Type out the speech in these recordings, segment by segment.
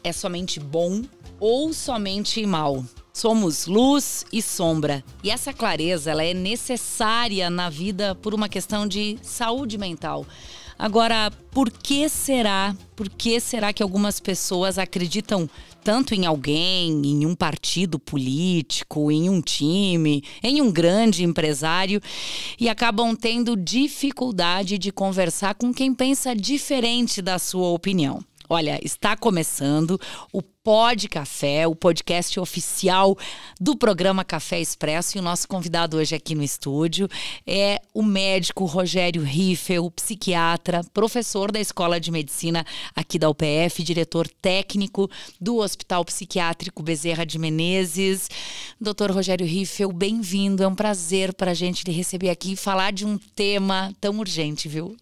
é somente bom ou somente mal? Somos luz e sombra. E essa clareza, ela é necessária na vida por uma questão de saúde mental. Agora, por que será que algumas pessoas acreditam tanto em alguém, em um partido político, em um time, em um grande empresário e acabam tendo dificuldade de conversar com quem pensa diferente da sua opinião? Olha, está começando o Pod Café, o podcast oficial do programa Café Expresso, e o nosso convidado hoje aqui no estúdio é o médico Rogério Riffel, psiquiatra, professor da Escola de Medicina aqui da UPF, diretor técnico do Hospital Psiquiátrico Bezerra de Menezes. Doutor Rogério Riffel, bem-vindo, é um prazer para a gente lhe receber aqui e falar de um tema tão urgente, viu?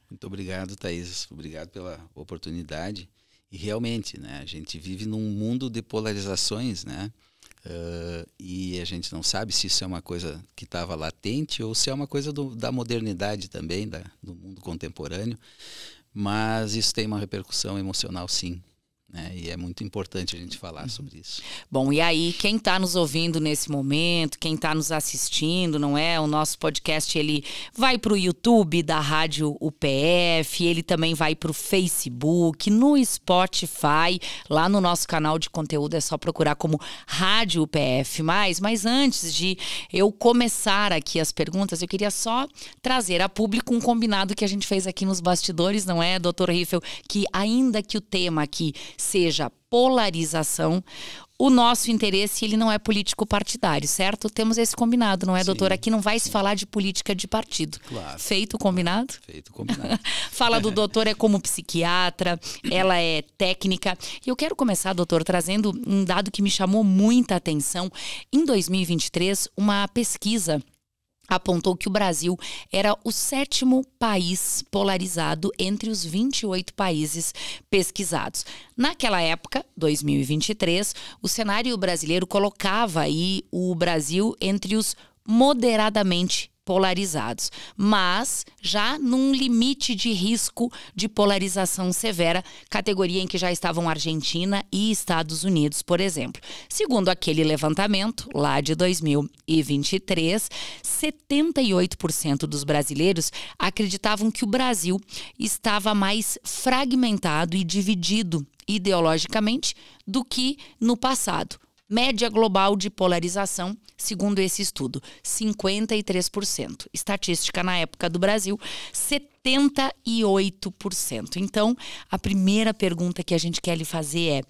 Muito obrigado, Thaís. Obrigado pela oportunidade. E realmente, né, a gente vive num mundo de polarizações, né? E a gente não sabe se isso é uma coisa que estava latente ou se é uma coisa da modernidade também, do mundo contemporâneo. Mas isso tem uma repercussão emocional, sim. E é muito importante a gente falar sobre isso. Bom, e aí, quem está nos ouvindo nesse momento, quem está nos assistindo, não é? O nosso podcast, ele vai para o YouTube da Rádio UPF, ele também vai para o Facebook, no Spotify, lá no nosso canal de conteúdo é só procurar como Rádio UPF. Mas antes de eu começar aqui as perguntas, eu queria só trazer a público um combinado que a gente fez aqui nos bastidores, não é, doutor Riffel? Que ainda que o tema aqui seja polarização, o nosso interesse, ele não é político partidário, certo? Temos esse combinado, não é, doutor? Aqui não vai se falar de política de partido. Claro. Feito o combinado? Feito o combinado. Fala do doutor é como psiquiatra, ela é técnica. E eu quero começar, doutor, trazendo um dado que me chamou muita atenção. Em 2023, uma pesquisa apontou que o Brasil era o 7º país polarizado entre os 28 países pesquisados. Naquela época, 2023, o cenário brasileiro colocava aí o Brasil entre os moderadamente polarizados, mas já num limite de risco de polarização severa, categoria em que já estavam Argentina e Estados Unidos, por exemplo. Segundo aquele levantamento, lá de 2023, 78% dos brasileiros acreditavam que o Brasil estava mais fragmentado e dividido ideologicamente do que no passado. Média global de polarização, segundo esse estudo, 53%. Estatística na época do Brasil, 78%. Então, a primeira pergunta que a gente quer lhe fazer é: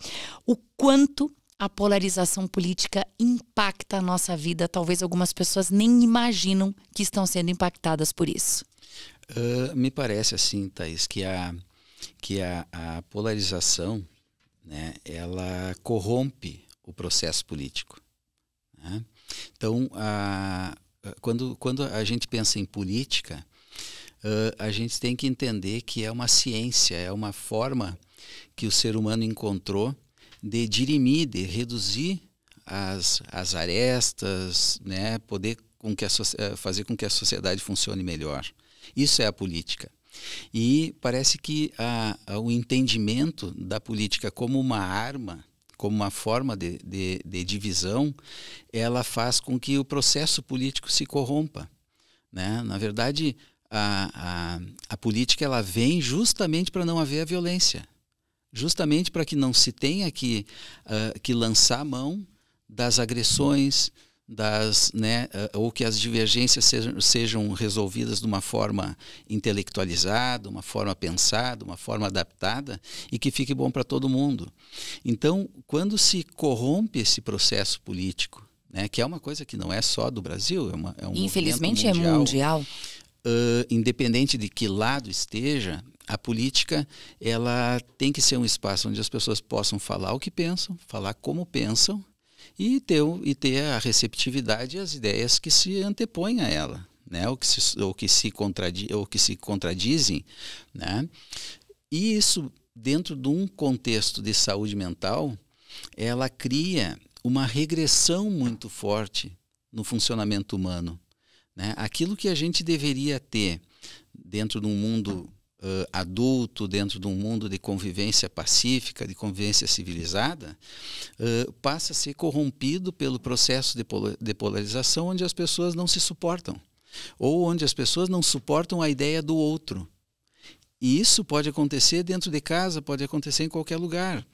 o quanto a polarização política impacta a nossa vida? Talvez algumas pessoas nem imaginam que estão sendo impactadas por isso. Me parece assim, Thaís, que a polarização, né, ela corrompe o processo político, né? Então, quando a gente pensa em política, a gente tem que entender que é uma ciência, é uma forma que o ser humano encontrou de dirimir, de reduzir as arestas, né? Poder fazer com que a sociedade funcione melhor. Isso é a política. E parece que o entendimento da política como uma arma, como uma forma de divisão, ela faz com que o processo político se corrompa, né? Na verdade, a política ela vem justamente para não haver a violência, justamente para que não se tenha que lançar a mão das agressões, ou que as divergências sejam resolvidas de uma forma intelectualizada, uma forma pensada, uma forma adaptada e que fique bom para todo mundo. Então, quando se corrompe esse processo político, né, que é uma coisa que não é só do Brasil, é um infelizmente movimento mundial. Independente de que lado esteja, a política ela tem que ser um espaço onde as pessoas possam falar o que pensam, falar como pensam, e ter a receptividade às ideias que se antepõem a ela, né? ou que se contradizem, né? E isso, dentro de um contexto de saúde mental, ela cria uma regressão muito forte no funcionamento humano, né? Aquilo que a gente deveria ter dentro de um mundo adulto, dentro de um mundo de convivência pacífica, de convivência civilizada, passa a ser corrompido pelo processo de polarização, onde as pessoas não se suportam, ou onde as pessoas não suportam a ideia do outro. E isso pode acontecer dentro de casa, pode acontecer em qualquer lugar.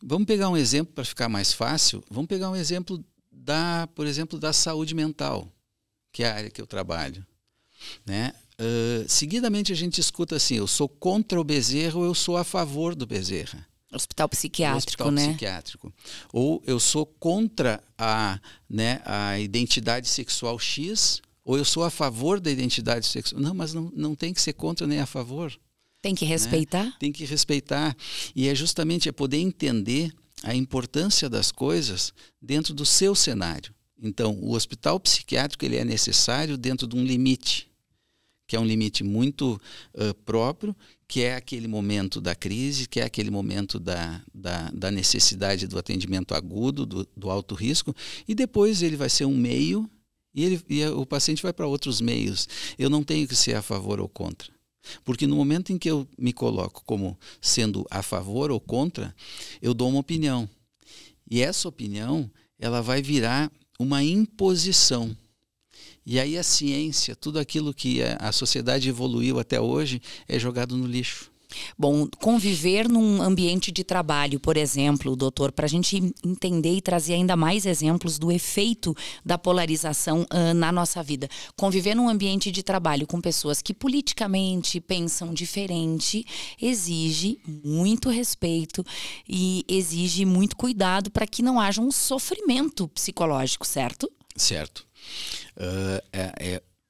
Vamos pegar um exemplo para ficar mais fácil. Vamos pegar um exemplo por exemplo, da saúde mental, que é a área que eu trabalho, né? Seguidamente a gente escuta assim: eu sou contra o Bezerra ou eu sou a favor do Bezerra. Hospital psiquiátrico, né? Psiquiátrico. Ou eu sou contra a identidade sexual X, ou eu sou a favor da identidade sexual. Não, mas não tem que ser contra nem a favor. Tem que respeitar? Né? Tem que respeitar. E é justamente poder entender a importância das coisas dentro do seu cenário. Então, o hospital psiquiátrico ele é necessário dentro de um limite, que é um limite muito próprio, que é aquele momento da crise, que é aquele momento da necessidade do atendimento agudo, do alto risco, e depois ele vai ser um meio e o paciente vai para outros meios. Eu não tenho que ser a favor ou contra. Porque no momento em que eu me coloco como sendo a favor ou contra, eu dou uma opinião. E essa opinião, ela vai virar uma imposição. E aí a ciência, tudo aquilo que a sociedade evoluiu até hoje, é jogado no lixo. Bom, conviver num ambiente de trabalho, por exemplo, doutor, para a gente entender e trazer ainda mais exemplos do efeito da polarização na nossa vida. Conviver num ambiente de trabalho com pessoas que politicamente pensam diferente exige muito respeito e exige muito cuidado para que não haja um sofrimento psicológico, certo? Certo.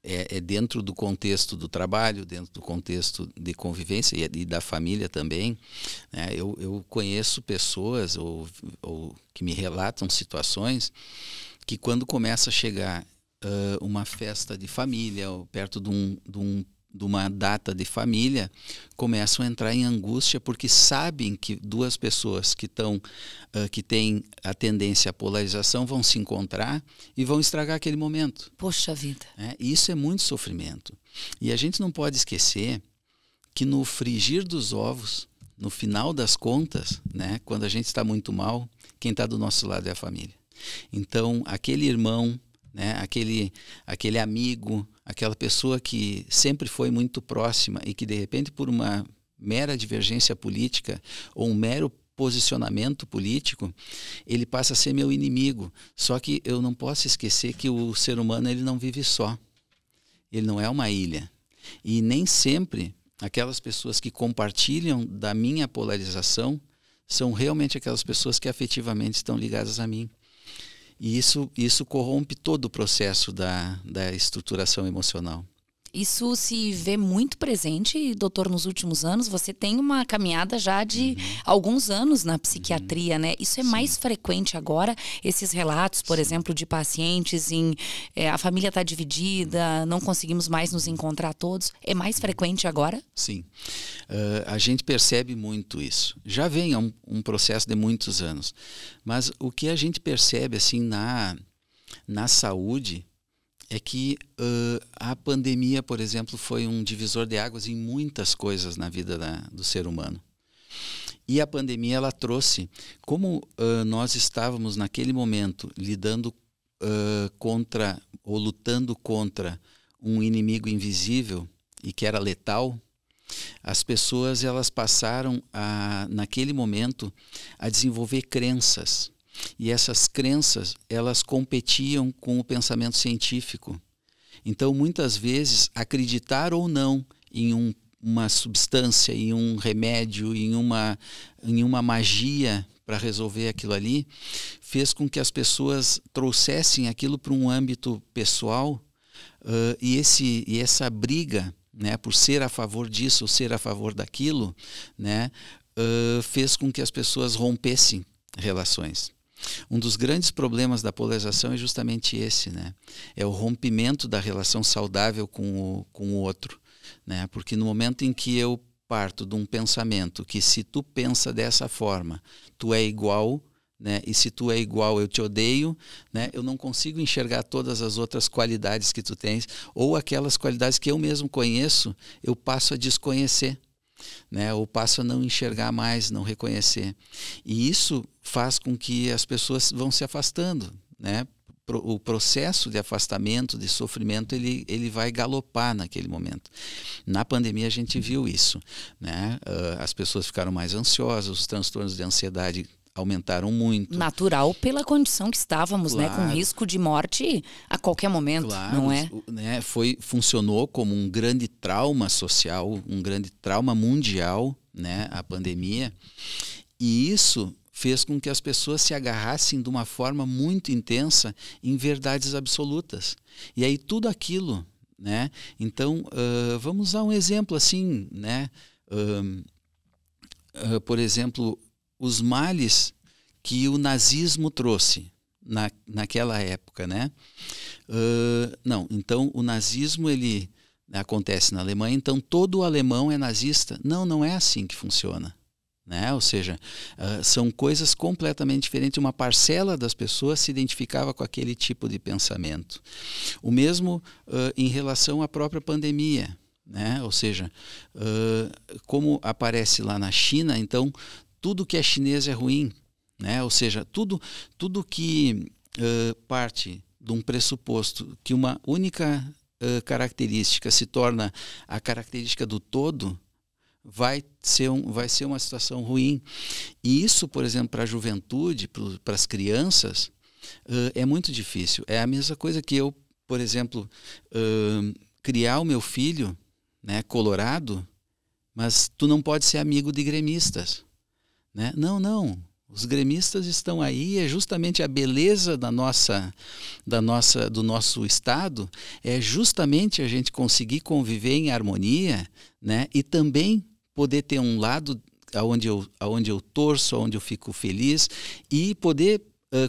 É dentro do contexto do trabalho, dentro do contexto de convivência e da família também. Né? Eu conheço pessoas ou que me relatam situações que quando começa a chegar uma festa de família ou perto de uma data de família, começam a entrar em angústia porque sabem que duas pessoas que têm a tendência à polarização vão se encontrar e vão estragar aquele momento. Poxa vida. E isso é muito sofrimento. E a gente não pode esquecer que no frigir dos ovos, no final das contas, né, quando a gente está muito mal, quem está do nosso lado é a família. Então, aquele irmão, né, aquele amigo, aquela pessoa que sempre foi muito próxima e que de repente por uma mera divergência política ou um mero posicionamento político, ele passa a ser meu inimigo. Só que eu não posso esquecer que o ser humano ele não vive só. Ele não é uma ilha. E nem sempre aquelas pessoas que compartilham da minha polarização são realmente aquelas pessoas que afetivamente estão ligadas a mim. E isso corrompe todo o processo da estruturação emocional. Isso se vê muito presente, doutor, nos últimos anos. Você tem uma caminhada já de alguns anos na psiquiatria, né? Isso é mais frequente agora, esses relatos, por exemplo, de pacientes a família está dividida, não conseguimos mais nos encontrar todos. É mais frequente agora? Sim. A gente percebe muito isso. Já vem um processo de muitos anos. Mas o que a gente percebe assim na saúde é que a pandemia, por exemplo, foi um divisor de águas em muitas coisas na vida do ser humano. E a pandemia ela trouxe, como nós estávamos naquele momento lidando contra ou lutando contra um inimigo invisível e que era letal, as pessoas elas passaram naquele momento a desenvolver crenças. E essas crenças, elas competiam com o pensamento científico. Então, muitas vezes, acreditar ou não em uma substância, em um remédio, em uma magia para resolver aquilo ali, fez com que as pessoas trouxessem aquilo para um âmbito pessoal e essa briga, né, por ser a favor disso ou ser a favor daquilo, né, fez com que as pessoas rompessem relações. Um dos grandes problemas da polarização é justamente esse, né? É o rompimento da relação saudável com o outro, né? Porque no momento em que eu parto de um pensamento que se tu pensa dessa forma, tu é igual, né? E se tu é igual, eu te odeio, né? Eu não consigo enxergar todas as outras qualidades que tu tens, ou aquelas qualidades que eu mesmo conheço, eu passo a desconhecer, né? Ou passo a não enxergar mais, não reconhecer. E isso faz com que as pessoas vão se afastando, né? O processo de afastamento, de sofrimento, ele vai galopar naquele momento. Na pandemia a gente viu isso, né? As pessoas ficaram mais ansiosas, os transtornos de ansiedade aumentaram muito. Natural pela condição que estávamos, Claro. né? Com risco de morte a qualquer momento, Claro, não é? Né? Funcionou como um grande trauma social, um grande trauma mundial, né? A pandemia. E isso fez com que as pessoas se agarrassem de uma forma muito intensa em verdades absolutas. E aí tudo aquilo, né? Então, vamos usar um exemplo assim, né? Por exemplo, os males que o nazismo trouxe naquela época, né? Não, então o nazismo ele acontece na Alemanha, então todo alemão é nazista? Não, não é assim que funciona, né? Ou seja, são coisas completamente diferentes. Uma parcela das pessoas se identificava com aquele tipo de pensamento. O mesmo em relação à própria pandemia, né? Ou seja, como aparece lá na China, então tudo que é chinês é ruim, né? Ou seja, tudo que parte de um pressuposto que uma única característica se torna a característica do todo, vai ser uma situação ruim. E isso, por exemplo, para a juventude, para as crianças, é muito difícil. É a mesma coisa que eu, por exemplo, criar o meu filho, né, colorado, mas tu não pode ser amigo de gremistas, né? Não. Os gremistas estão aí, é justamente a beleza do nosso estado, é justamente a gente conseguir conviver em harmonia, né? E também poder ter um lado aonde eu torço, aonde eu fico feliz, e poder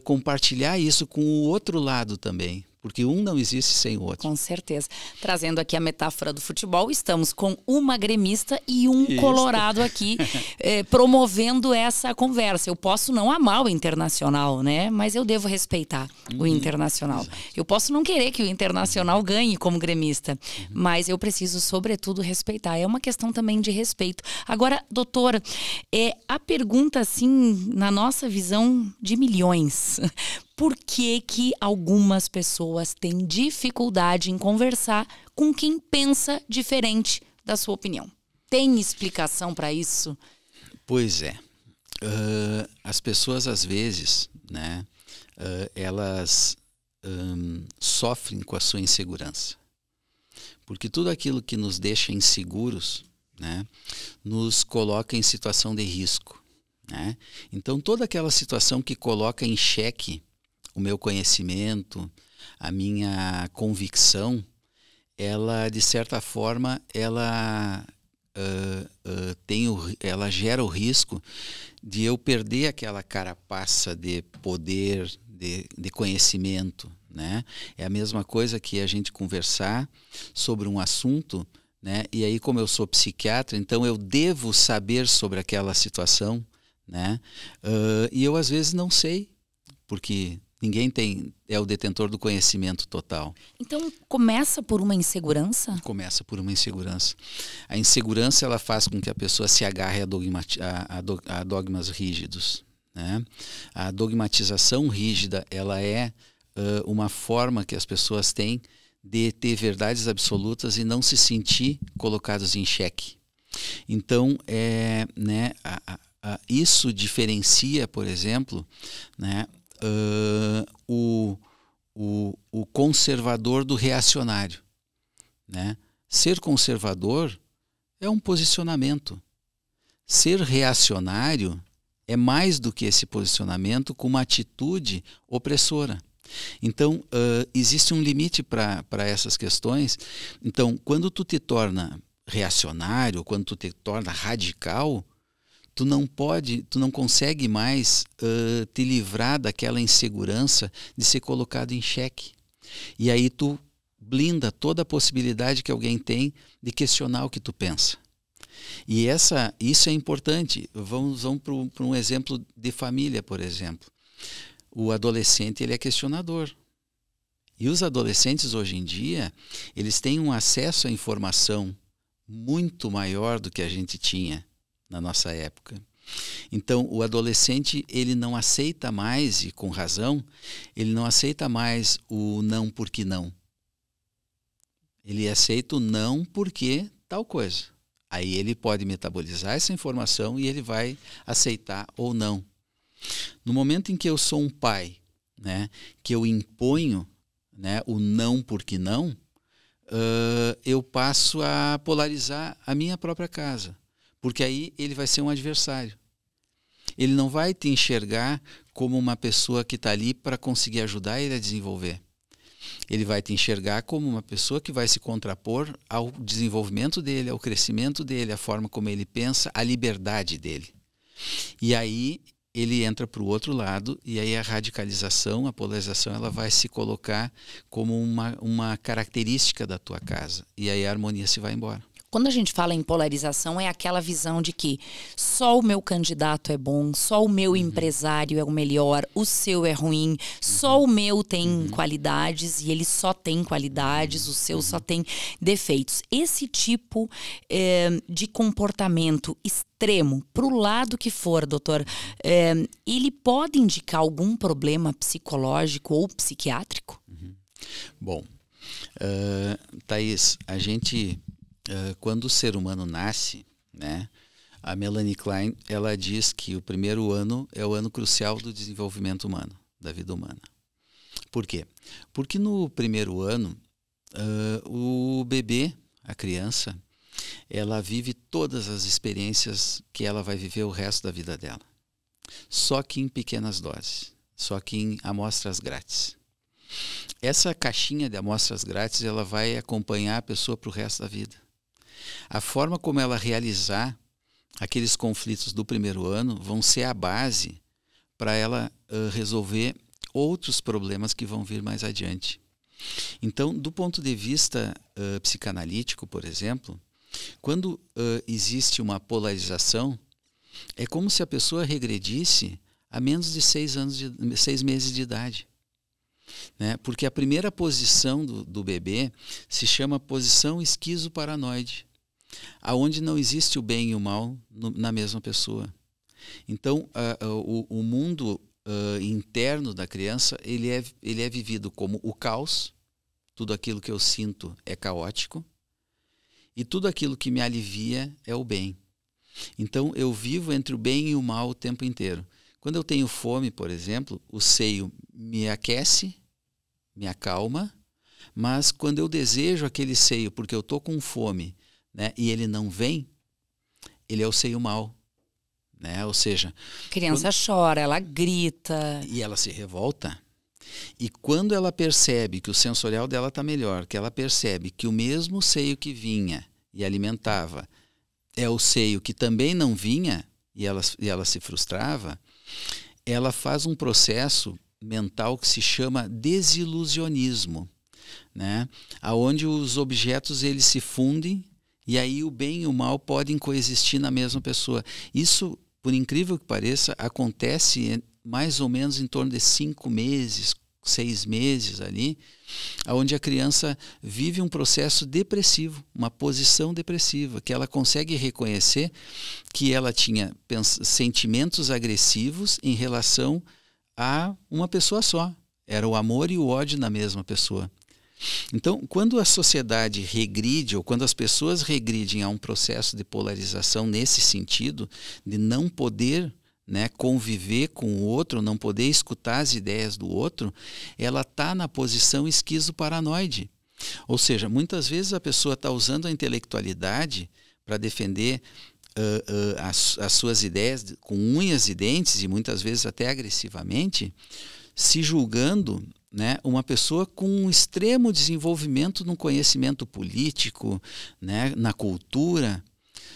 compartilhar isso com o outro lado também. Porque um não existe sem o outro. Com certeza. Trazendo aqui a metáfora do futebol, estamos com uma gremista e um colorado aqui promovendo essa conversa. Eu posso não amar o Internacional, né? Mas eu devo respeitar o Internacional. Exato. Eu posso não querer que o Internacional ganhe como gremista, mas eu preciso, sobretudo, respeitar. É uma questão também de respeito. Agora, doutora, a pergunta, assim, na nossa visão de milhões... Por que algumas pessoas têm dificuldade em conversar com quem pensa diferente da sua opinião? Tem explicação para isso? Pois é. As pessoas, às vezes, né, elas sofrem com a sua insegurança. Porque tudo aquilo que nos deixa inseguros, né, nos coloca em situação de risco, né? Então, toda aquela situação que coloca em xeque o meu conhecimento, a minha convicção, ela, de certa forma, ela gera o risco de eu perder aquela carapaça de poder, de conhecimento, né? É a mesma coisa que a gente conversar sobre um assunto, né? E aí, como eu sou psiquiatra, então eu devo saber sobre aquela situação, né? E eu, às vezes, não sei, porque... Ninguém é o detentor do conhecimento total. Então, começa por uma insegurança? Começa por uma insegurança. A insegurança, ela faz com que a pessoa se agarre a dogmas rígidos, né? A dogmatização rígida, ela é uma forma que as pessoas têm de ter verdades absolutas e não se sentir colocados em xeque. Então, né, isso diferencia, por exemplo, né, o conservador do reacionário, né? Ser conservador é um posicionamento. Ser reacionário é mais do que esse posicionamento com uma atitude opressora. Então, existe um limite para essas questões. Então, quando tu te torna reacionário, quando tu te torna radical, tu não consegue mais te livrar daquela insegurança de ser colocado em xeque. E aí tu blinda toda a possibilidade que alguém tem de questionar o que tu pensa. E isso é importante. Vamos para um exemplo de família, por exemplo. O adolescente, ele é questionador. E os adolescentes hoje em dia, eles têm um acesso à informação muito maior do que a gente tinha na nossa época. Então, o adolescente, ele não aceita mais, e com razão, ele não aceita mais o não porque não. Ele aceita o não porque tal coisa. Aí ele pode metabolizar essa informação e ele vai aceitar ou não. No momento em que eu sou um pai, né, que eu imponho, né, o não porque não, eu passo a polarizar a minha própria casa. Porque aí ele vai ser um adversário. Ele não vai te enxergar como uma pessoa que está ali para conseguir ajudar ele a desenvolver. Ele vai te enxergar como uma pessoa que vai se contrapor ao desenvolvimento dele, ao crescimento dele, à forma como ele pensa, à liberdade dele. E aí ele entra para o outro lado, e aí a radicalização, a polarização, ela vai se colocar como uma característica da tua casa. E aí a harmonia se vai embora. Quando a gente fala em polarização, é aquela visão de que só o meu candidato é bom, só o meu empresário é o melhor, o seu é ruim, só o meu tem qualidades e ele só tem qualidades, o seu só tem defeitos. Esse tipo de comportamento extremo, para o lado que for, doutor, ele pode indicar algum problema psicológico ou psiquiátrico? Bom, Thaís, a gente... quando o ser humano nasce, né, a Melanie Klein, ela diz que o primeiro ano é o ano crucial do desenvolvimento humano, da vida humana. Por quê? Porque no primeiro ano, o bebê, a criança, ela vive todas as experiências que ela vai viver o resto da vida dela. Só que em pequenas doses, só que em amostras grátis. Essa caixinha de amostras grátis, ela vai acompanhar a pessoa para o resto da vida. A forma como ela realizar aqueles conflitos do primeiro ano vão ser a base para ela resolver outros problemas que vão vir mais adiante. Então, do ponto de vista psicanalítico, por exemplo, quando existe uma polarização, é como se a pessoa regredisse a menos de 6 meses de idade. Né? Porque a primeira posição do bebê se chama posição esquizoparanoide, aonde não existe o bem e o mal na mesma pessoa. Então, o mundo interno da criança, ele é vivido como o caos, tudo aquilo que eu sinto é caótico, e tudo aquilo que me alivia é o bem. Então, eu vivo entre o bem e o mal o tempo inteiro. Quando eu tenho fome, por exemplo, o seio me aquece, me acalma, mas quando eu desejo aquele seio porque eu estou com fome, né, e ele não vem, ele é o seio mau. Né? Ou seja... A criança chora, ela grita. E ela se revolta. E quando ela percebe que o sensorial dela está melhor, que ela percebe que o mesmo seio que vinha e alimentava é o seio que também não vinha, e ela se frustrava, ela faz um processo mental que se chama desilusionismo, né? Onde os objetos eles se fundem e aí o bem e o mal podem coexistir na mesma pessoa. Isso, por incrível que pareça, acontece mais ou menos em torno de 5 meses, 6 meses ali, onde a criança vive um processo depressivo, uma posição depressiva, que ela consegue reconhecer que ela tinha sentimentos agressivos em relação a uma pessoa só. Era o amor e o ódio na mesma pessoa. Então, quando a sociedade regride, ou quando as pessoas regridem a um processo de polarização nesse sentido, de não poder, né, conviver com o outro, não poder escutar as ideias do outro, ela está na posição esquizoparanoide. Ou seja, muitas vezes a pessoa está usando a intelectualidade para defender as suas ideias com unhas e dentes, e muitas vezes até agressivamente, se julgando, né, uma pessoa com um extremo desenvolvimento no conhecimento político, né, na cultura,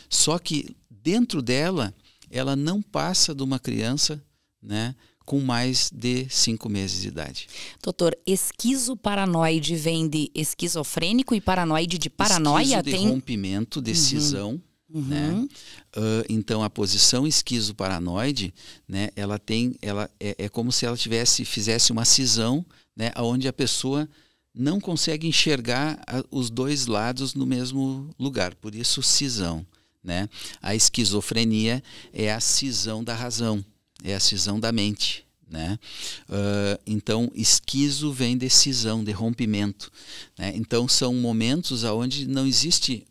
só que dentro dela ela não passa de uma criança, né, com mais de 5 meses de idade. Doutor, esquizoparanoide vem de esquizofrênico e paranoide de paranoia? Esquizo de rompimento, decisão, né? Então a posição esquizoparanoide, né, ela é como se ela fizesse uma cisão, né, onde a pessoa não consegue enxergar os dois lados no mesmo lugar, por isso cisão, né? A esquizofrenia é a cisão da razão, é a cisão da mente, né? Então esquizo vem de cisão, de rompimento, né? Então são momentos onde não existe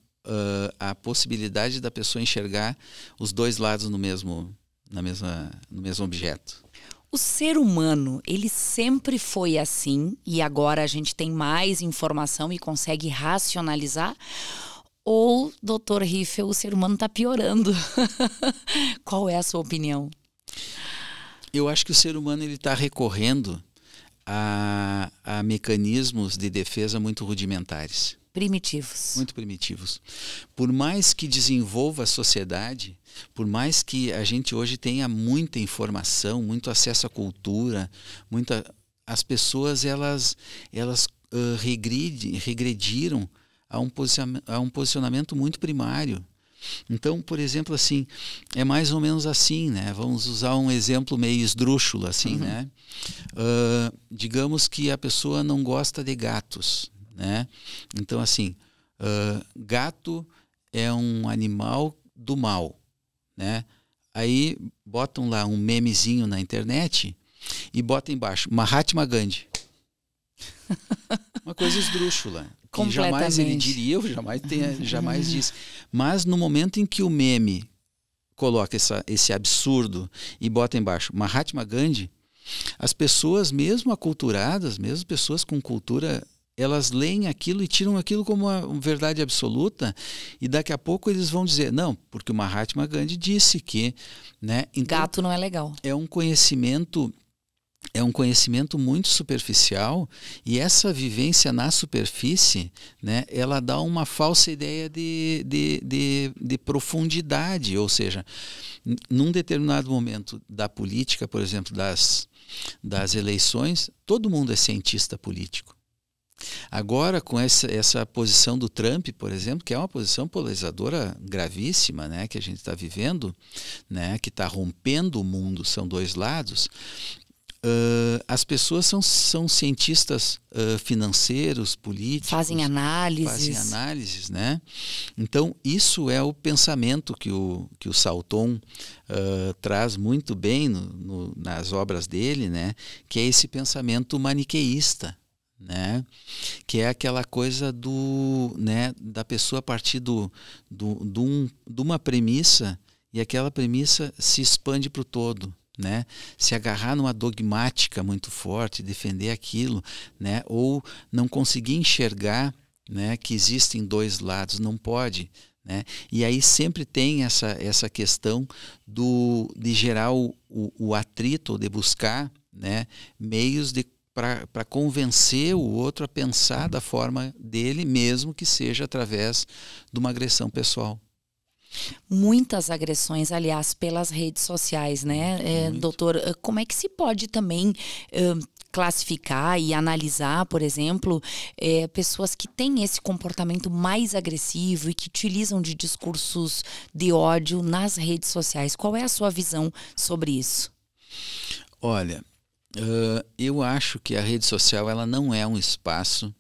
a possibilidade da pessoa enxergar os dois lados no mesmo objeto. O ser humano, ele sempre foi assim e agora a gente tem mais informação e consegue racionalizar? Ou, Dr. Riffel, o ser humano está piorando? Qual é a sua opinião? Eu acho que o ser humano está recorrendo a mecanismos de defesa muito rudimentares. Primitivos. Muito primitivos. Por mais que desenvolva a sociedade, por mais que a gente hoje tenha muita informação, muito acesso à cultura, as pessoas elas regrediram a um posicionamento muito primário. Então, por exemplo, assim, é mais ou menos assim, né? Vamos usar um exemplo meio esdrúxulo, assim, né? Digamos que a pessoa não gosta de gatos, né? Então, assim, gato é um animal do mal, né? Aí botam lá um memezinho na internet e botam embaixo Mahatma Gandhi. Uma coisa esdrúxula. Que jamais ele diria, eu jamais disse. Mas no momento em que o meme coloca esse absurdo e bota embaixo Mahatma Gandhi, as pessoas, mesmo aculturadas, mesmo pessoas com cultura, elas leem aquilo e tiram aquilo como uma verdade absoluta, e daqui a pouco eles vão dizer, não, porque o Mahatma Gandhi disse que... né? Então, gato não é legal. É um conhecimento muito superficial, e essa vivência na superfície, né, ela dá uma falsa ideia de profundidade, ou seja, num determinado momento da política, por exemplo, das eleições, todo mundo é cientista político. Agora, com essa posição do Trump, por exemplo, que é uma posição polarizadora gravíssima, né, que a gente está vivendo, né, que está rompendo o mundo, são dois lados. As pessoas são cientistas financeiros, políticos. Fazem análises. Né? Então, isso é o pensamento que o Salton traz muito bem nas obras dele, né? Que é esse pensamento maniqueísta, né? Que é aquela coisa né, da pessoa partir de uma premissa, e aquela premissa se expande para o todo. Né? Se agarrar numa dogmática muito forte, defender aquilo, né? Ou não conseguir enxergar, né, que existem dois lados, não pode, né? E aí sempre tem essa questão de gerar o atrito, de buscar, né, meios para convencer o outro a pensar da forma dele, mesmo que seja através de uma agressão pessoal. Muitas agressões, aliás, pelas redes sociais, né? Doutor, como é que se pode também classificar e analisar, por exemplo, pessoas que têm esse comportamento mais agressivo e que utilizam de discursos de ódio nas redes sociais? Qual é a sua visão sobre isso? Olha, eu acho que a rede social ela não é um espaço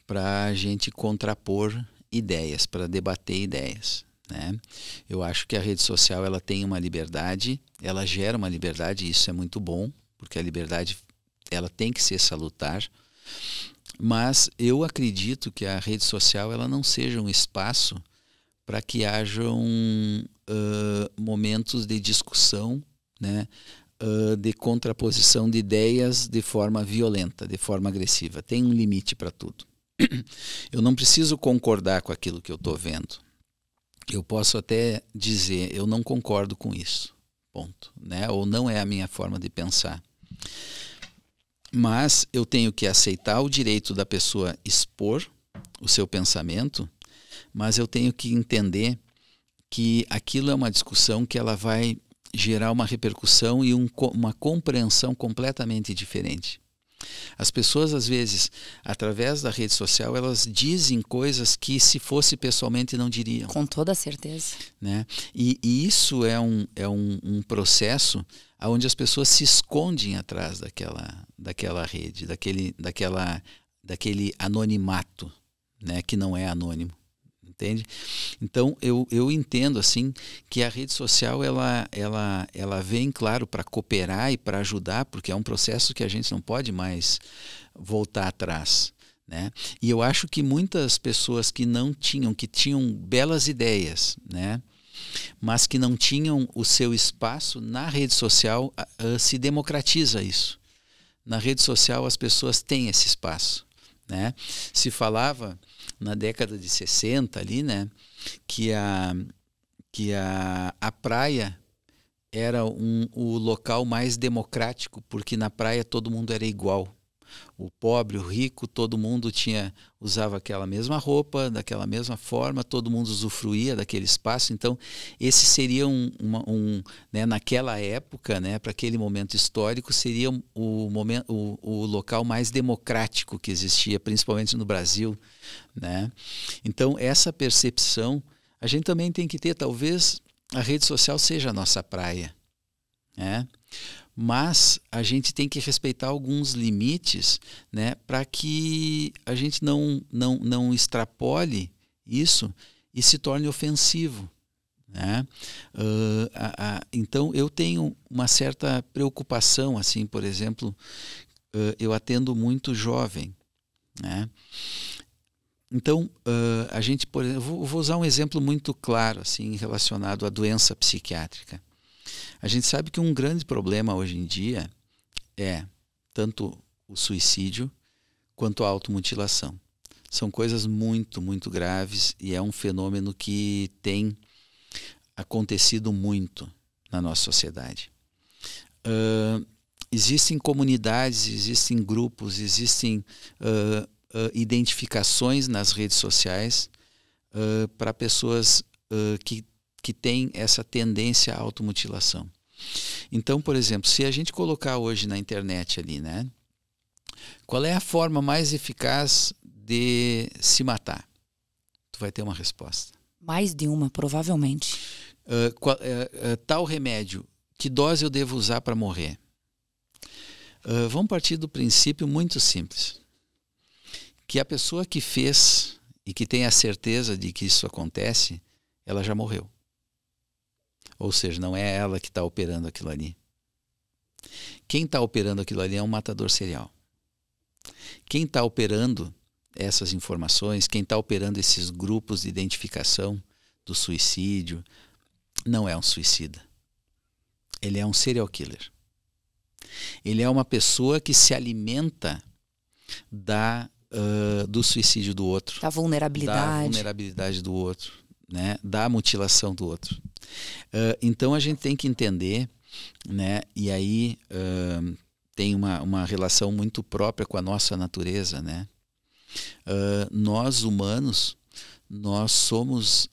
para a gente contrapor ideias, para debater ideias. Né? Eu acho que a rede social ela tem uma liberdade, ela gera uma liberdade, e isso é muito bom, porque a liberdade ela tem que ser salutar, mas eu acredito que a rede social ela não seja um espaço para que hajam momentos de discussão, né? De contraposição de ideias de forma violenta, de forma agressiva. Tem um limite para tudo. Eu não preciso concordar com aquilo que eu estou vendo. Eu posso até dizer, eu não concordo com isso, ponto, né? Ou não é a minha forma de pensar. Mas eu tenho que aceitar o direito da pessoa expor o seu pensamento, mas eu tenho que entender que aquilo é uma discussão que ela vai gerar uma repercussão e uma compreensão completamente diferente. As pessoas, às vezes, através da rede social, elas dizem coisas que, se fosse pessoalmente, não diriam. Com toda certeza. Né? E isso é um processo onde as pessoas se escondem atrás daquela rede, daquele anonimato, né? Que não é anônimo. Entende? Então, eu entendo assim que a rede social ela vem, claro, para cooperar e para ajudar, porque é um processo que a gente não pode mais voltar atrás, né? E eu acho que muitas pessoas que tinham belas ideias, né? Mas que não tinham o seu espaço na rede social, se democratiza isso. Na rede social as pessoas têm esse espaço, né? Se falava na década de 60 ali, né, que a praia era o local mais democrático, porque na praia todo mundo era igual. O pobre, o rico, todo mundo usava aquela mesma roupa, daquela mesma forma, todo mundo usufruía daquele espaço. Então, esse seria né, naquela época, né, para aquele momento histórico, seria o local mais democrático que existia, principalmente no Brasil, né? Então, essa percepção a gente também tem que ter. Talvez a rede social seja a nossa praia, né? Mas a gente tem que respeitar alguns limites, né, para que a gente não extrapole isso e se torne ofensivo, né? Então eu tenho uma certa preocupação, assim, por exemplo, eu atendo muito jovem, né? Então a gente, por exemplo, vou usar um exemplo muito claro, assim, relacionado à doença psiquiátrica. A gente sabe que um grande problema hoje em dia é tanto o suicídio quanto a automutilação. São coisas muito, muito graves e é um fenômeno que tem acontecido muito na nossa sociedade. Existem comunidades, existem grupos, existem identificações nas redes sociais para pessoas que tem essa tendência à automutilação. Então, por exemplo, se a gente colocar hoje na internet ali, né, qual é a forma mais eficaz de se matar? Tu vai ter uma resposta. Mais de uma, provavelmente. Tal remédio, que dose eu devo usar para morrer? Vamos partir do princípio muito simples. Que a pessoa que fez e que tem a certeza de que isso acontece, ela já morreu. Ou seja, não é ela que está operando aquilo ali. Quem está operando aquilo ali é um matador serial. Quem está operando essas informações, quem está operando esses grupos de identificação do suicídio, não é um suicida. Ele é um serial killer. Ele é uma pessoa que se alimenta do suicídio do outro. Da vulnerabilidade Do outro, né? Da mutilação do outro. Então a gente tem que entender, né? E aí tem uma relação muito própria com a nossa natureza, né? Nós humanos, nós somos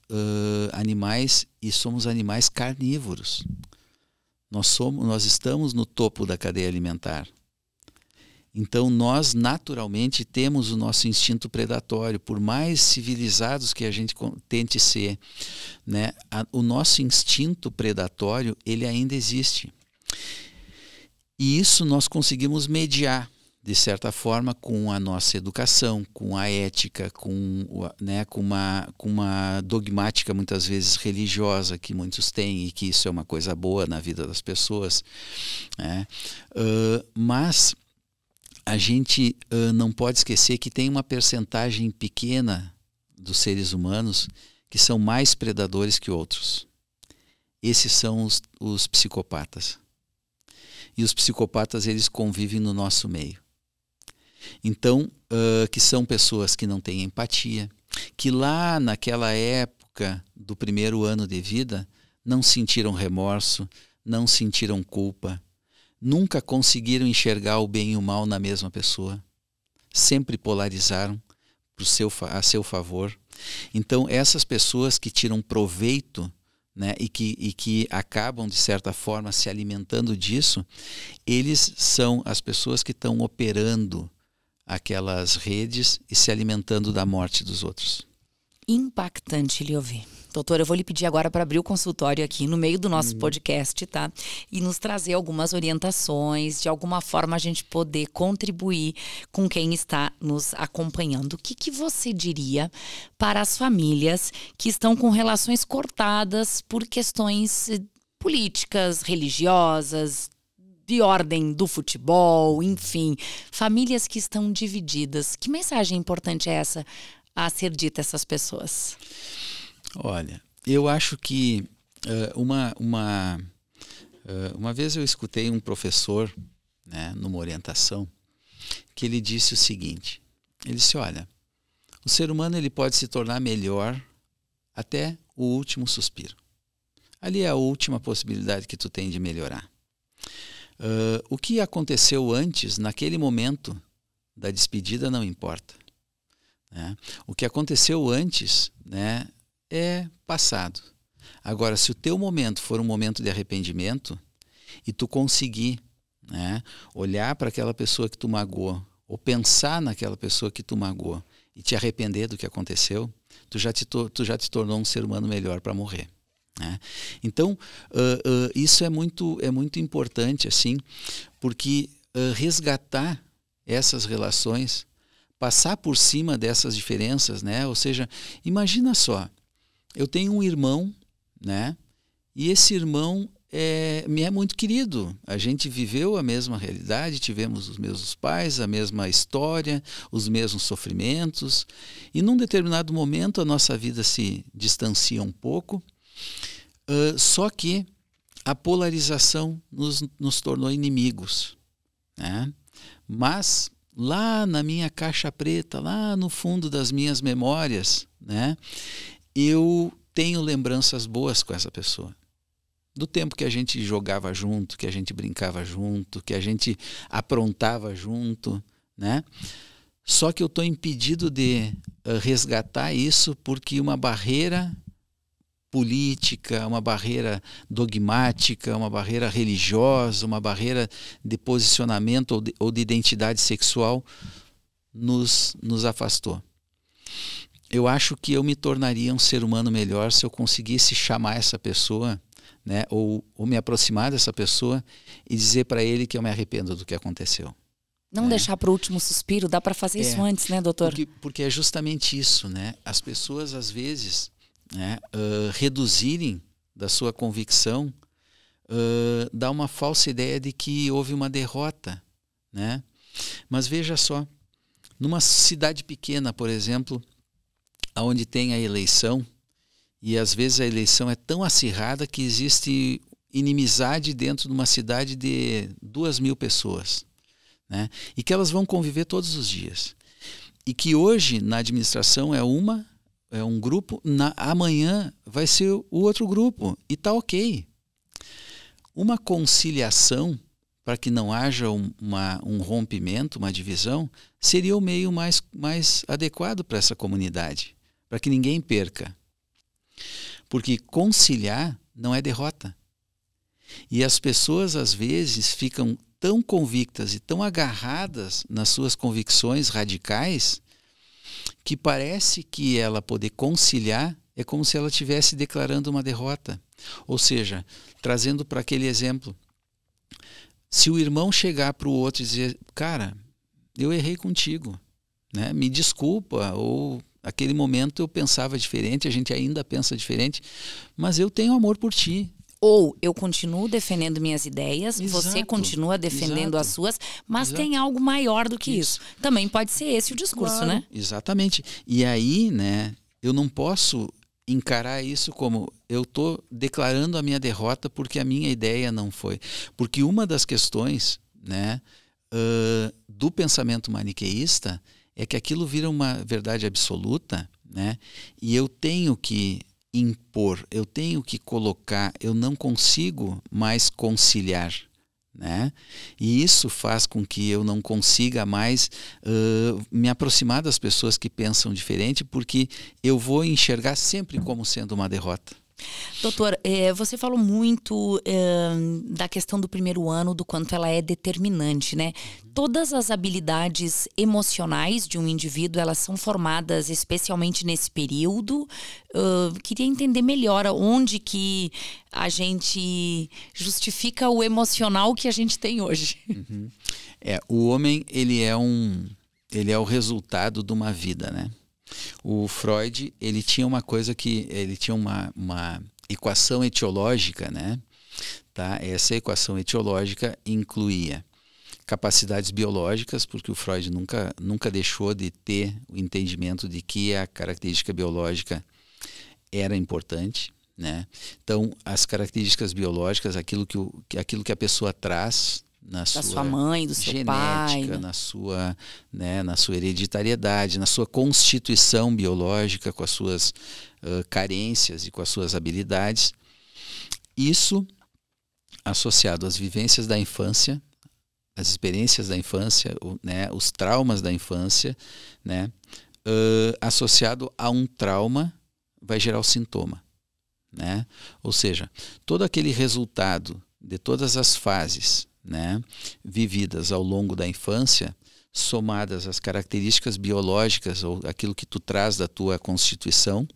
animais e somos animais carnívoros. Nós estamos no topo da cadeia alimentar. Então nós naturalmente temos o nosso instinto predatório, por mais civilizados que a gente tente ser, né? O nosso instinto predatório, ele ainda existe. E isso nós conseguimos mediar, de certa forma, com a nossa educação, com a ética, né, com uma dogmática muitas vezes religiosa que muitos têm, e que isso é uma coisa boa na vida das pessoas, né? Mas a gente não pode esquecer que tem uma percentagem pequena dos seres humanos que são mais predadores que outros. Esses são os psicopatas. E os psicopatas, eles convivem no nosso meio. Então, que são pessoas que não têm empatia, que lá naquela época do primeiro ano de vida não sentiram remorso, não sentiram culpa, nunca conseguiram enxergar o bem e o mal na mesma pessoa. Sempre polarizaram a seu favor. Então, essas pessoas que tiram proveito, né, e que acabam, de certa forma, se alimentando disso, eles são as pessoas que estão operando aquelas redes e se alimentando da morte dos outros. Impactante lhe ouvir. Doutor, eu vou lhe pedir agora para abrir o consultório aqui no meio do nosso podcast, tá? E nos trazer algumas orientações, de alguma forma a gente poder contribuir com quem está nos acompanhando. O que você diria para as famílias que estão com relações cortadas por questões políticas, religiosas, de ordem do futebol, enfim, famílias que estão divididas? Que mensagem importante é essa a ser dita a essas pessoas? Olha, eu acho que uma vez eu escutei um professor, né, numa orientação, que ele disse o seguinte, ele disse, olha, o ser humano ele pode se tornar melhor até o último suspiro. Ali é a última possibilidade que tu tem de melhorar. O que aconteceu antes, naquele momento da despedida, não importa. Né? O que aconteceu antes, né, é passado. Agora, se o teu momento for um momento de arrependimento e tu conseguir, né, olhar para aquela pessoa que tu magoou ou pensar naquela pessoa que tu magoou e te arrepender do que aconteceu, tu já te tornou um ser humano melhor para morrer. Né? Então, isso é muito importante, assim, porque resgatar essas relações, passar por cima dessas diferenças, né? Ou seja, imagina só, eu tenho um irmão, né? E esse irmão me é muito querido. A gente viveu a mesma realidade, tivemos os mesmos pais, a mesma história, os mesmos sofrimentos. E num determinado momento a nossa vida se distancia um pouco, só que a polarização nos tornou inimigos, né? Mas lá na minha caixa preta, lá no fundo das minhas memórias, né, eu tenho lembranças boas com essa pessoa. Do tempo que a gente jogava junto, que a gente brincava junto, que a gente aprontava junto, né? Só que eu estou impedido de resgatar isso porque uma barreira política, uma barreira dogmática, uma barreira religiosa, uma barreira de posicionamento ou de identidade sexual nos afastou. Eu acho que eu me tornaria um ser humano melhor se eu conseguisse chamar essa pessoa, né, ou me aproximar dessa pessoa e dizer para ele que eu me arrependo do que aconteceu. Não deixar para o último suspiro, dá para fazer isso antes, né, doutor? Porque é justamente isso, né? As pessoas, às vezes, né, reduzirem da sua convicção, dá uma falsa ideia de que houve uma derrota, né? Mas veja só, numa cidade pequena, por exemplo, onde tem a eleição, e às vezes a eleição é tão acirrada que existe inimizade dentro de uma cidade de 2.000 pessoas, né? E que elas vão conviver todos os dias. E que hoje na administração é um grupo, amanhã vai ser o outro grupo, e está ok. Uma conciliação, para que não haja um rompimento, uma divisão, seria o meio mais adequado para essa comunidade, para que ninguém perca. Porque conciliar não é derrota. E as pessoas, às vezes, ficam tão convictas e tão agarradas nas suas convicções radicais que parece que ela poder conciliar é como se ela estivesse declarando uma derrota. Ou seja, trazendo para aquele exemplo, se o irmão chegar para o outro e dizer, cara, eu errei contigo, né? Me desculpa, ou naquele momento eu pensava diferente, a gente ainda pensa diferente, mas eu tenho amor por ti. Ou eu continuo defendendo minhas ideias, Exato, você continua defendendo as suas, mas Exato. tem algo maior do que isso. Também pode ser esse o discurso, Claro, né? Exatamente. E aí, né, eu não posso encarar isso como eu estou declarando a minha derrota porque a minha ideia não foi. Porque uma das questões, né, do pensamento maniqueísta é que aquilo vira uma verdade absoluta, né, e eu tenho que impor, eu tenho que colocar, eu não consigo mais conciliar, né? E isso faz com que eu não consiga mais me aproximar das pessoas que pensam diferente, porque eu vou enxergar sempre como sendo uma derrota. Doutor, você falou muito da questão do primeiro ano, do quanto ela é determinante, né? Todas as habilidades emocionais de um indivíduo, elas são formadas especialmente nesse período. Queria entender melhor onde que a gente justifica o emocional que a gente tem hoje. Uhum. O homem, ele é o resultado de uma vida, né? O Freud, ele tinha uma coisa que ele tinha uma equação etiológica, né? Tá? Essa equação etiológica incluía capacidades biológicas, porque o Freud nunca deixou de ter o entendimento de que a característica biológica era importante, né? Então, as características biológicas, aquilo que a pessoa traz na sua mãe, do seu genética, pai, né? na sua hereditariedade, na sua constituição biológica, com as suas carências e com as suas habilidades. Isso associado às vivências da infância, as experiências da infância, né, os traumas da infância, né, associado a um trauma vai gerar o sintoma, né? Ou seja, todo aquele resultado de todas as fases, né, vividas ao longo da infância, somadas às características biológicas ou aquilo que tu traz da tua constituição,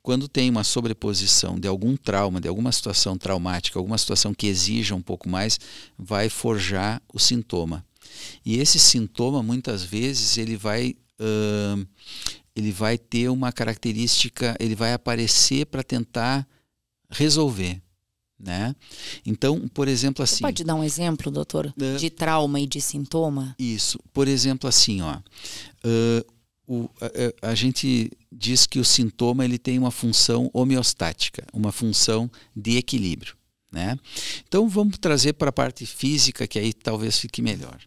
quando tem uma sobreposição de algum trauma, de alguma situação traumática, alguma situação que exija um pouco mais, vai forjar o sintoma. E esse sintoma, muitas vezes, ele vai ter uma característica, ele vai aparecer para tentar resolver, né? Então, por exemplo, assim... Você pode dar um exemplo, doutor, de trauma e de sintoma? Isso. Por exemplo, assim, ó, a gente diz que o sintoma ele tem uma função homeostática, uma função de equilíbrio, né? Então, vamos trazer para a parte física, que aí talvez fique melhor.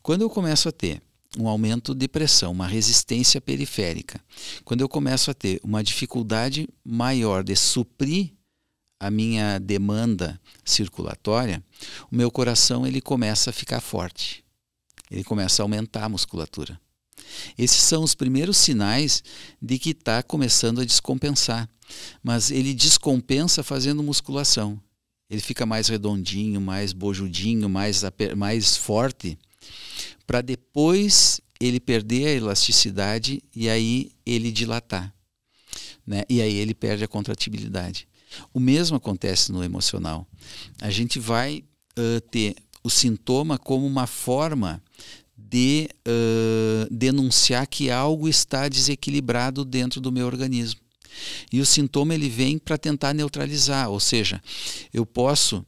Quando eu começo a ter um aumento de pressão, uma resistência periférica, quando eu começo a ter uma dificuldade maior de suprir a minha demanda circulatória, o meu coração ele começa a ficar forte, ele começa a aumentar a musculatura. Esses são os primeiros sinais de que está começando a descompensar, mas ele descompensa fazendo musculação. Ele fica mais redondinho, mais bojudinho, mais forte, para depois ele perder a elasticidade e aí ele dilatar, né? E aí ele perde a contratibilidade. O mesmo acontece no emocional. A gente vai ter o sintoma como uma forma de denunciar que algo está desequilibrado dentro do meu organismo. E o sintoma ele vem para tentar neutralizar, ou seja, eu posso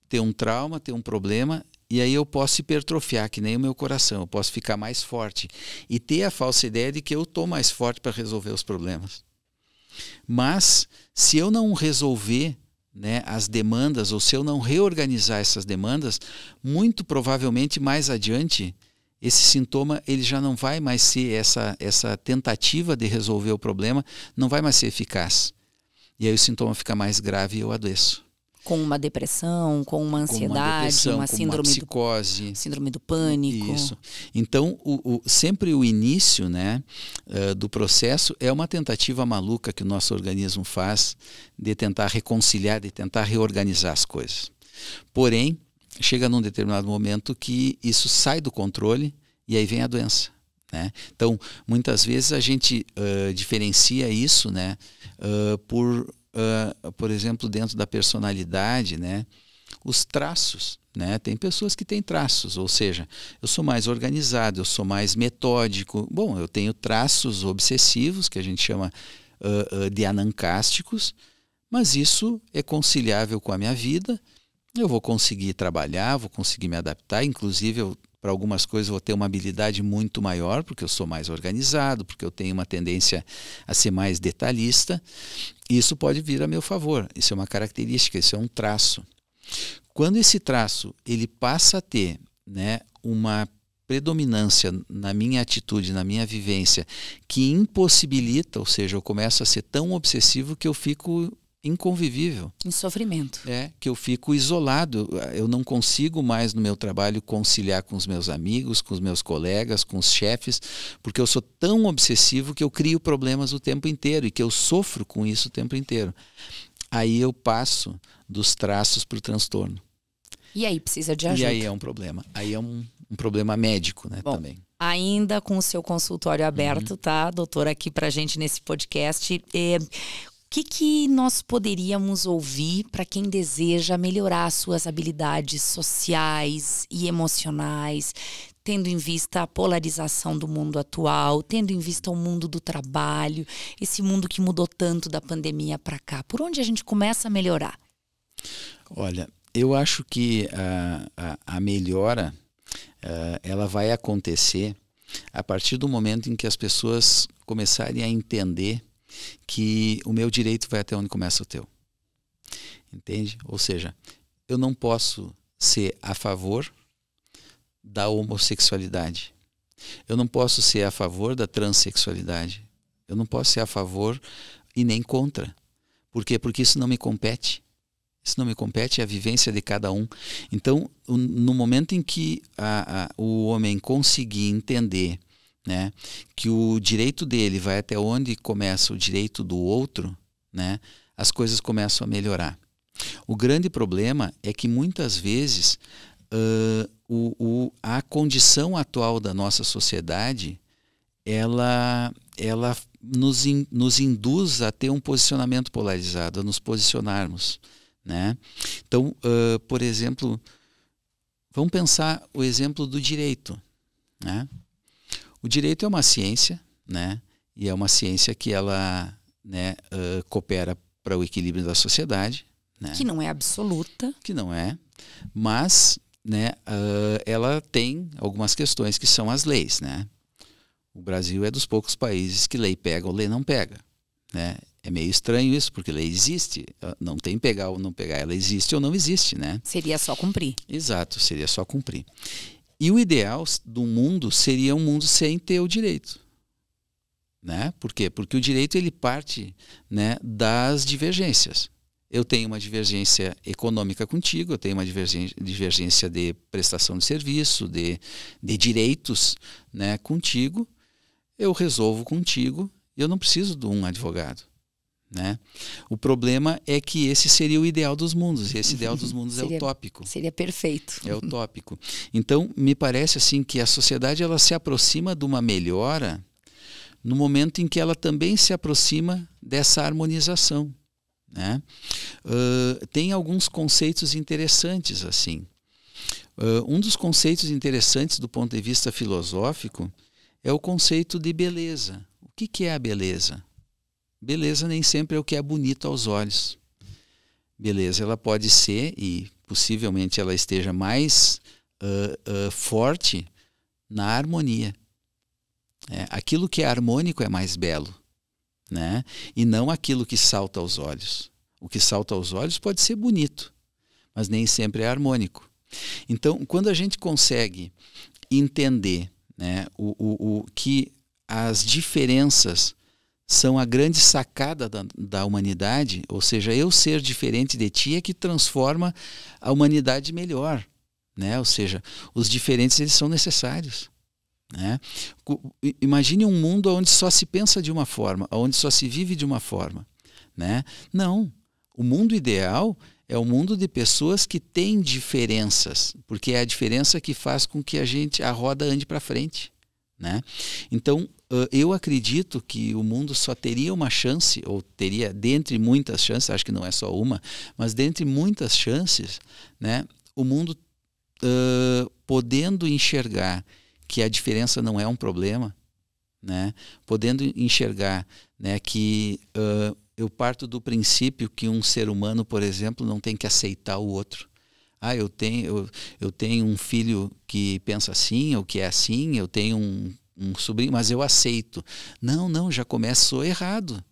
ter um trauma, ter um problema, e aí eu posso hipertrofiar, que nem o meu coração, eu posso ficar mais forte e ter a falsa ideia de que eu estou mais forte para resolver os problemas. Mas se eu não resolver, né, as demandas, ou se eu não reorganizar essas demandas, muito provavelmente mais adiante esse sintoma ele já não vai mais ser essa tentativa de resolver o problema, não vai mais ser eficaz. E aí o sintoma fica mais grave e eu adoeço. Com uma depressão, com uma ansiedade, uma síndrome, uma psicose, síndrome do pânico. Isso. Então, sempre o início, né, do processo é uma tentativa maluca que o nosso organismo faz de tentar reconciliar, de tentar reorganizar as coisas. Porém, chega num determinado momento que isso sai do controle e aí vem a doença, né? Então, muitas vezes a gente diferencia isso, né, por exemplo, dentro da personalidade, né, os traços, né? Tem pessoas que têm traços, ou seja, eu sou mais organizado, eu sou mais metódico. Bom, eu tenho traços obsessivos, que a gente chama de anancásticos, mas isso é conciliável com a minha vida. Eu vou conseguir trabalhar, vou conseguir me adaptar, inclusive para algumas coisas vou ter uma habilidade muito maior, porque eu sou mais organizado, porque eu tenho uma tendência a ser mais detalhista. Isso pode vir a meu favor, isso é uma característica, isso é um traço. Quando esse traço ele passa a ter, né, uma predominância na minha atitude, na minha vivência, que impossibilita, ou seja, eu começo a ser tão obsessivo que eu fico inconvivível. Em sofrimento. Que eu fico isolado. Eu não consigo mais no meu trabalho conciliar com os meus amigos, com os meus colegas, com os chefes, porque eu sou tão obsessivo que eu crio problemas o tempo inteiro e que eu sofro com isso o tempo inteiro. Aí eu passo dos traços para o transtorno. E aí precisa de ajuda. E aí é um problema. Aí é um problema médico, né? Bom, também. Ainda com o seu consultório aberto, tá, doutora, aqui pra gente nesse podcast. O que nós poderíamos ouvir para quem deseja melhorar suas habilidades sociais e emocionais, tendo em vista a polarização do mundo atual, tendo em vista o mundo do trabalho, esse mundo que mudou tanto da pandemia para cá? Por onde a gente começa a melhorar? Olha, eu acho que a melhora ela vai acontecer a partir do momento em que as pessoas começarem a entender que o meu direito vai até onde começa o teu. Entende? Ou seja, eu não posso ser a favor da homossexualidade. Eu não posso ser a favor da transexualidade. Eu não posso ser a favor e nem contra. Por quê? Porque isso não me compete. Isso não me compete, é a vivência de cada um. Então, no momento em que o homem conseguir entender, né, que o direito dele vai até onde começa o direito do outro, né, as coisas começam a melhorar. O grande problema é que muitas vezes a condição atual da nossa sociedade ela nos induz a ter um posicionamento polarizado, a nos posicionarmos, né? Então, por exemplo, vamos pensar o exemplo do direito, né? O direito é uma ciência, né? E é uma ciência que ela, né, coopera para o equilíbrio da sociedade, né? Que não é absoluta. Que não é, mas, né, ela tem algumas questões que são as leis, né? O Brasil é dos poucos países que lei pega ou lei não pega, né? É meio estranho isso, porque lei existe, não tem pegar ou não pegar, ela existe ou não existe, né? Seria só cumprir. Exato, seria só cumprir. E o ideal do mundo seria um mundo sem ter o direito, né? Por quê? Porque o direito ele parte, né, das divergências. Eu tenho uma divergência econômica contigo, eu tenho uma divergência de prestação de serviço, de direitos, né, contigo, eu resolvo contigo e eu não preciso de um advogado, né? O problema é que esse seria o ideal dos mundos, e esse ideal dos mundos é utópico. Seria perfeito. É utópico. Então, me parece assim que a sociedade ela se aproxima de uma melhora no momento em que ela também se aproxima dessa harmonização, né? Tem alguns conceitos interessantes assim. Um dos conceitos interessantes do ponto de vista filosófico é o conceito de beleza. O que é a beleza? Beleza nem sempre é o que é bonito aos olhos. Beleza, ela pode ser, e possivelmente ela esteja mais forte na harmonia. Aquilo que é harmônico é mais belo, né? E não aquilo que salta aos olhos. O que salta aos olhos pode ser bonito, mas nem sempre é harmônico. Então, quando a gente consegue entender, né, que as diferenças são a grande sacada da humanidade, ou seja, eu ser diferente de ti é que transforma a humanidade melhor, né? Ou seja, os diferentes eles são necessários, né? Imagine um mundo onde só se pensa de uma forma, onde só se vive de uma forma, né? Não, o mundo ideal é o mundo de pessoas que têm diferenças, porque é a diferença que faz com que a roda ande para frente, né? Então, eu acredito que o mundo só teria uma chance, ou teria, dentre muitas chances, acho que não é só uma, mas dentre muitas chances, né, o mundo podendo enxergar que a diferença não é um problema, né, podendo enxergar, né, que eu parto do princípio que um ser humano, por exemplo, não tem que aceitar o outro. Eu tenho um filho que pensa assim, ou que é assim, eu tenho um sobrinho, mas eu aceito. Não, já começou errado.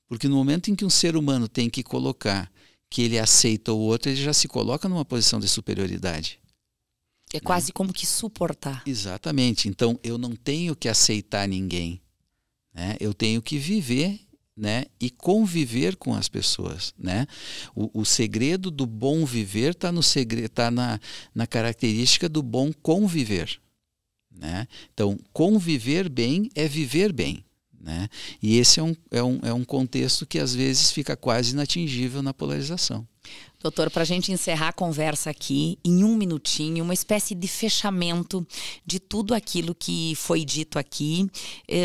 Porque no momento em que um ser humano tem que colocar que ele aceita o outro, ele já se coloca numa posição de superioridade. É quase como que suportar. Exatamente. Então, eu não tenho que aceitar ninguém, né? Eu tenho que viver né, e conviver com as pessoas, né? O segredo do bom viver está na característica do bom conviver, né? Então, conviver bem é viver bem, né? E esse é um contexto que às vezes fica quase inatingível na polarização. Doutor, para a gente encerrar a conversa aqui, em um minutinho, uma espécie de fechamento de tudo aquilo que foi dito aqui,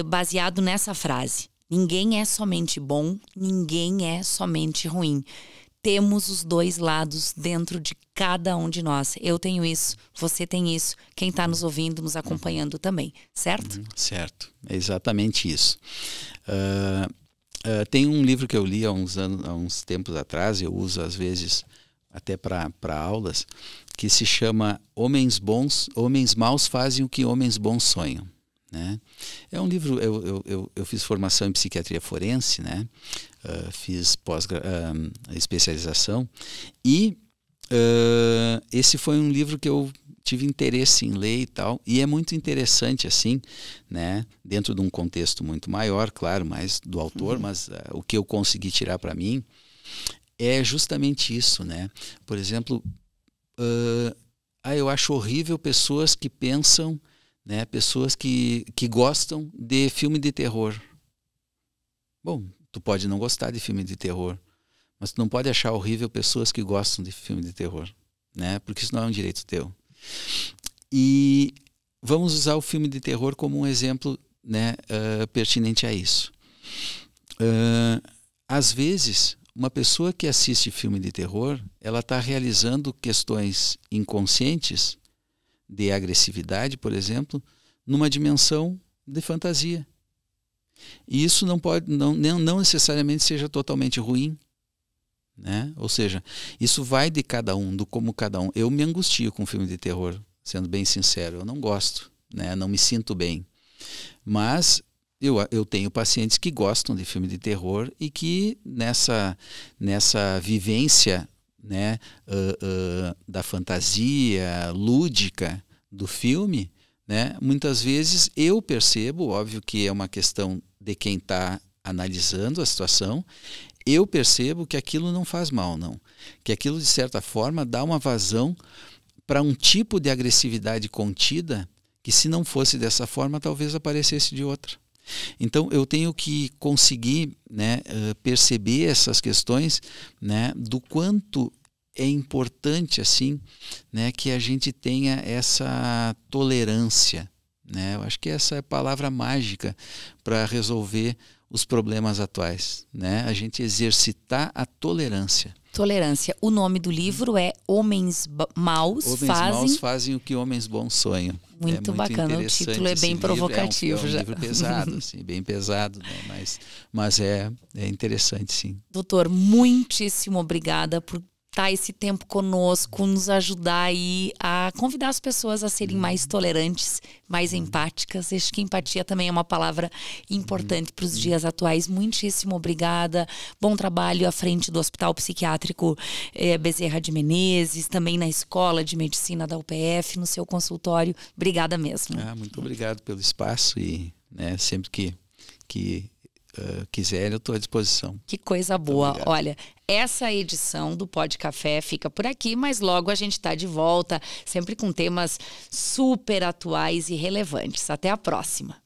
baseado nessa frase: ninguém é somente bom, ninguém é somente ruim. Temos os dois lados dentro de cada um de nós. Eu tenho isso, você tem isso, quem está nos ouvindo, nos acompanhando também, certo? Certo, é exatamente isso. Tem um livro que eu li há uns tempos atrás, eu uso às vezes até para aulas, que se chama Homens Maus Fazem o que Homens Bons Sonham. Né? É um livro, eu fiz formação em psiquiatria forense, né? Fiz especialização, e esse foi um livro que eu tive interesse em ler e tal, e é muito interessante assim, né? Dentro de um contexto muito maior, claro, mais do autor, mas o que eu consegui tirar para mim é justamente isso, né? Por exemplo, eu acho horrível pessoas que pensam, né, pessoas que gostam de filme de terror. Bom, tu pode não gostar de filme de terror, mas tu não pode achar horrível pessoas que gostam de filme de terror, né? Porque isso não é um direito teu. E vamos usar o filme de terror como um exemplo, né, pertinente a isso. Às vezes, uma pessoa que assiste filme de terror, ela está realizando questões inconscientes de agressividade, por exemplo, numa dimensão de fantasia. E isso não necessariamente seja totalmente ruim, né? Ou seja, isso vai de cada um, do como cada um. Eu me angustio com filme de terror, sendo bem sincero, eu não gosto, né? Não me sinto bem. Mas eu tenho pacientes que gostam de filme de terror e que nessa vivência, né, da fantasia lúdica do filme, né, muitas vezes eu percebo, óbvio que é uma questão de quem está analisando a situação, eu percebo que aquilo não faz mal, não. Que aquilo, de certa forma, dá uma vazão para um tipo de agressividade contida que, se não fosse dessa forma, talvez aparecesse de outra. Então, eu tenho que conseguir, né, perceber essas questões, né, do quanto é importante, assim, né, que a gente tenha essa tolerância, né? Eu acho que essa é a palavra mágica para resolver os problemas atuais, né? A gente exercitar a tolerância. Tolerância. O nome do livro é Homens Maus Fazem o que Homens Bons Sonham. Muito bacana, o título é bem provocativo. É um livro pesado, assim, bem pesado, né? Mas é interessante, sim. Doutor, muitíssimo obrigada por estar esse tempo conosco, nos ajudar aí a convidar as pessoas a serem mais tolerantes, mais empáticas. Acho que empatia também é uma palavra importante para os dias atuais. Muitíssimo obrigada. Bom trabalho à frente do Hospital Psiquiátrico Bezerra de Menezes, também na Escola de Medicina da UPF, no seu consultório. Obrigada mesmo. Muito obrigado pelo espaço e, né, sempre que quiser, eu estou à disposição. Que coisa boa. Olha, essa edição do Pod Café fica por aqui, mas logo a gente está de volta, sempre com temas super atuais e relevantes. Até a próxima.